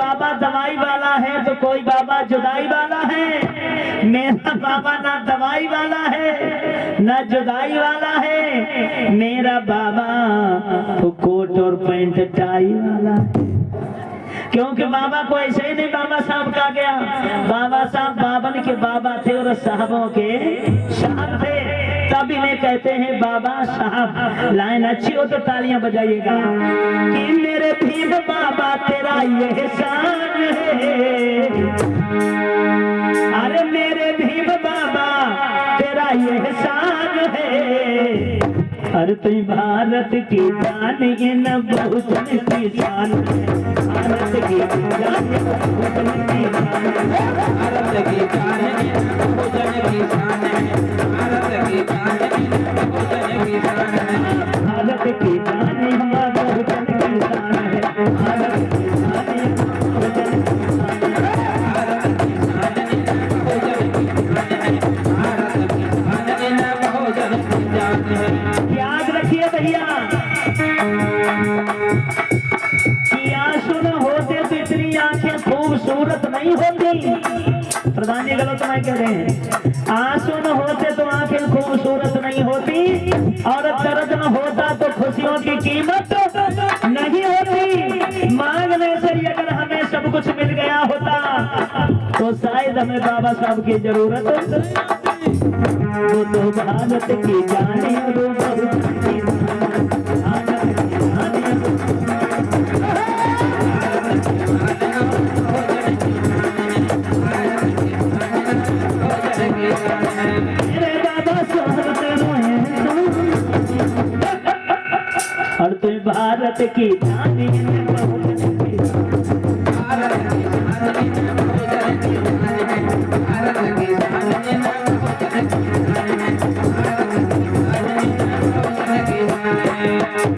बाबा दवाई वाला है तो कोई बाबा जुदाई वाला है। मेरा बाबा ना दवाई वाला है ना जुदाई वाला है, मेरा बाबा तो कोट और पैंट टाई वाला है। क्योंकि बाबा को ऐसे ही नहीं बाबा साहब कहा गया। बाबा साहब बावन के बाबा थे और साहबों के साहब थे, तब इन्हें कहते हैं बाबा साहब। लाइन अच्छी हो तो तालियां बजाइएगा कि मेरे भीम बाबा तेरा ये शान है, अरे मेरे भीम बाबा तेरा ये शान है। अरे तुम भारत की जान ये न बहुजन की शान है, भारत की जान बहुजन की शान है, भारत की जान बहुजन की शान है, भारत की जान बहुजन की शान है, भारत की जान हमारा बहुजन की शान है, भारत की जान बहुजन की शान है, भारत की जान बहुजन की शान है, भारत की जान बहुजन की जान है। याद रखिए भैया कि आंसू न होते तो इतनी आंखें खूबसूरत नहीं होती। प्रधान जी गलत मैं कह रहे हैं, आंसू न होते तो आंखें खूबसूरत नहीं होती, और दर्द न होता तो खुशियों की कीमत नहीं होती। मांगने से ही अगर हमें सब कुछ मिल गया होता तो शायद हमें बाबा साहब की जरूरत। वो तो भारत की जाने वो बहुत की मेरे बाबा साहब और तुम भारत की जाने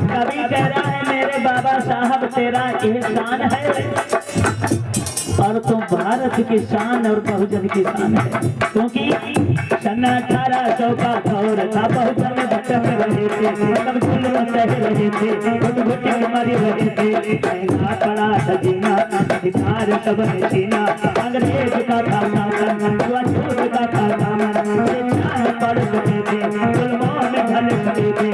कभी कह रहा है मेरे बाबा साहब तेरा एहसान है, और तुम भारत की शान और बहुजन की शान है। क्योंकि सन 1800 का दौर था, बहुजन भटक रहे थे, सब जुल्म सह रहे थे, घुट-घुट मर रहे थे, महंगा पड़ा था जीना, अधिकार सब ने छीना, अंग्रेज का था शासन, छूट का था दामन, ये पढ़ सके थे, जुल्मों में ढल सके थे,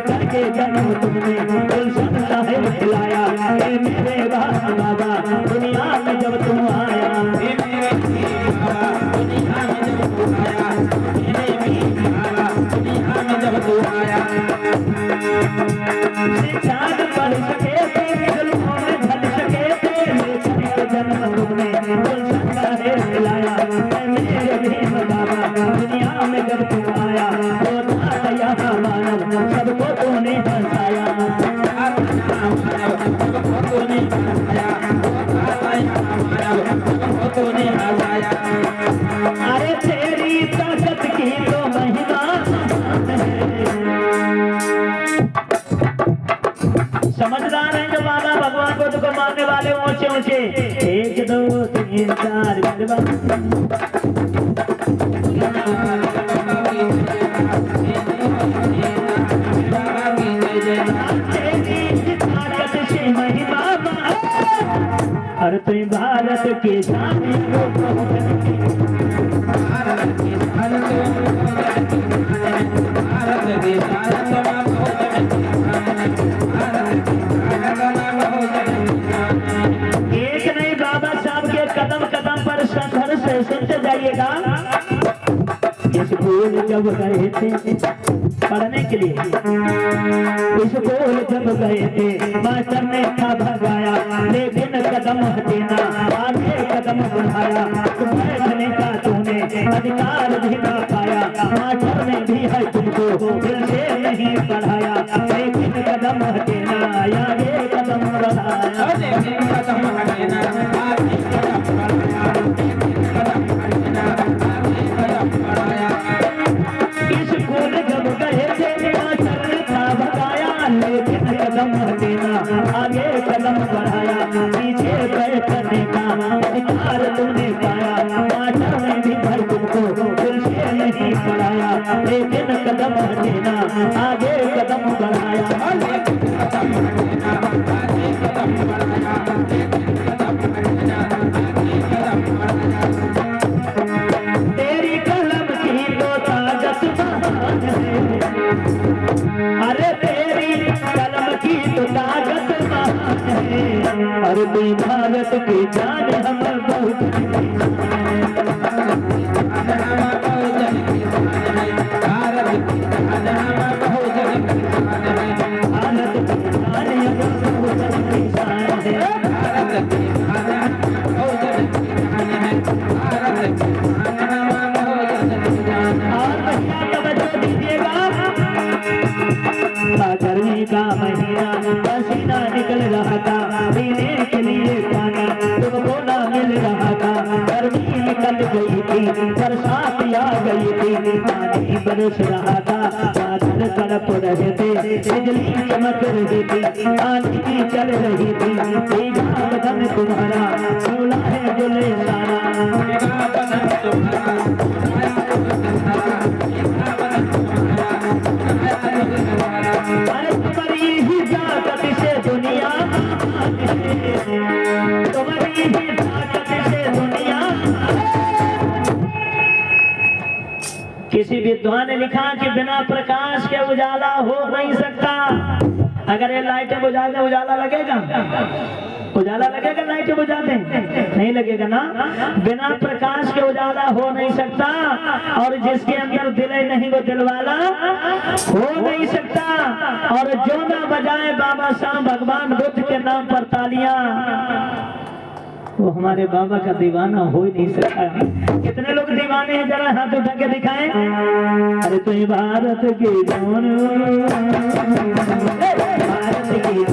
करके जन्म तुमने गुलशन साहिब खिलाया। ए मेरे बाबा दुनिया में जब तुम आया, ए मेरे बाबा दुनिया में जब तुम आया, मेरे बाबा दुनिया में जब तुम आया। शिक्षा पढ़ सके थे, जुल्मों में ढल सके थे, लेकर जन्म तुमने गुलशन साहिब खिलाया। ए मेरे भीम बाबा दुनिया में जब तुम आया, सबको तूने हंसाया, अरे तेरी ताकत की तो महिमा समझदार है जो बाबा भगवान को तुझको मानने वाले ऊंचे ऊंचे 1 2 3 4 और तुम भारत के जाने एक नहीं बाबा साहब के कदम कदम पर संघर्ष से सुनते जाइएगा। स्कूल जब गए थे पढ़ने के लिए, स्कूल जब गए थे मास्टर ने था भगाया, लेकिन कदम हटे ना, आगे कदम बढ़ाया, बैठने का तूने अधिकार भी ना पाया, मास्टर ने भी है तुमको दिल से नहीं पढ़ाया, लेकिन कदम हटे ना, आगे कदम बढ़ाया, लेकिन कदम हटे ना, आगे कदम बढ़ाया, स्कूल जब गए थे मास्टर ने था भगाया, लेकिन कदम हटे ना, आगे कदम बढ़ाया, पीछे बैठने का अधिकार तुमने पाया, मास्टर ने भी भाई तुमको दिल से नहीं पढ़ाया, लेकिन कदम हटे ना, आगे कदम बढ़ाया। भारत की जान हम बहुजन की शान है। और भैया तवज्जो दीजिएगा, गर्मी का महीना पसीना निकल रहा था, पीने के लिए पानी तुमको ना मिल रहा था। गर्मी निकल गई थी, बरसात आ गई थी, पानी बरस रहा था, बादल तड़प रहे थे, बिजली चमक रही थी, आंधी चल रही थी। भीगा बदन तुम्हारा झूला है जुले सारा, अरे तुम्हारी ही ताकत से दुनिया, तुम्हारी ही ताकत से दुनिया। किसी विद्वान ने लिखा कि बिना प्रकाश के उजाला हो नहीं सकता। अगर ये लाइटें बुझा दें उजाला लगेगा? उजाला लगेगा लाइटें बुझा दें? नहीं लगेगा ना। बिना प्रकाश के उजाला हो नहीं सकता, और जिसके अंदर दिल नहीं वो दिलवाला हो नहीं सकता। और जो ना बजाए बाबा साहब भगवान बुद्ध के नाम पर तालियां, वो हमारे बाबा का दीवाना हो ही नहीं सकता। कितने लोग दीवाने हैं, जरा हाथ उठा के दिखाएं। अरे तो भारत की जान, भारत की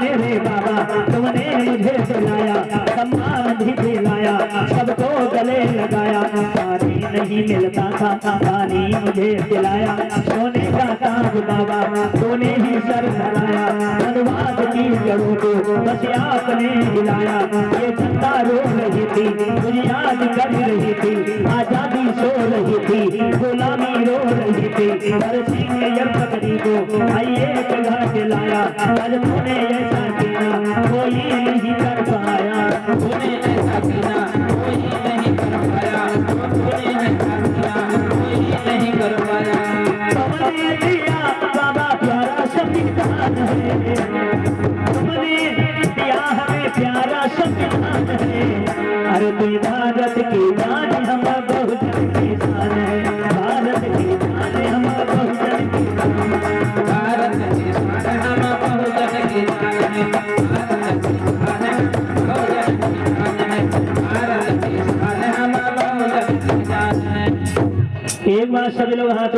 मेरे बाबा तुमने मुझे दिलाया, सम्मान भी दिलाया, सबको गले लगाया। पानी नहीं मिलता था, पानी मुझे दिलाया, सोने का ताज बाबा तूने ही सर धराया। अनुवाद की जड़ों को बस आपने हिलाया, ये जनता रो रही थी, मुझे याद कर रही थी, आजादी सो रही थी, गुलामी रो रही थी। हर सिंह यह पकड़ी को आइए जगह दिलाया, आज तूने ऐसा किया कोई नहीं कर पाया, तूने ऐसा किया कोई नहीं कर पाया, तूने ऐसा किया कोई नहीं कर पाया। तुमने दिया बाबा प्यारा संविधान है, तुमने दिया हमें प्यारा संविधान है। अरे तुम भारत की जान हम बहुजन की शान है, भारत की जान हम बहुजन की शान है, भारत की शान हम बहुजन की शान है, भारत की शान बहुजन की शान है, भारत की शान हम बहुजन की शान है। एक बार सभी लोग हाथ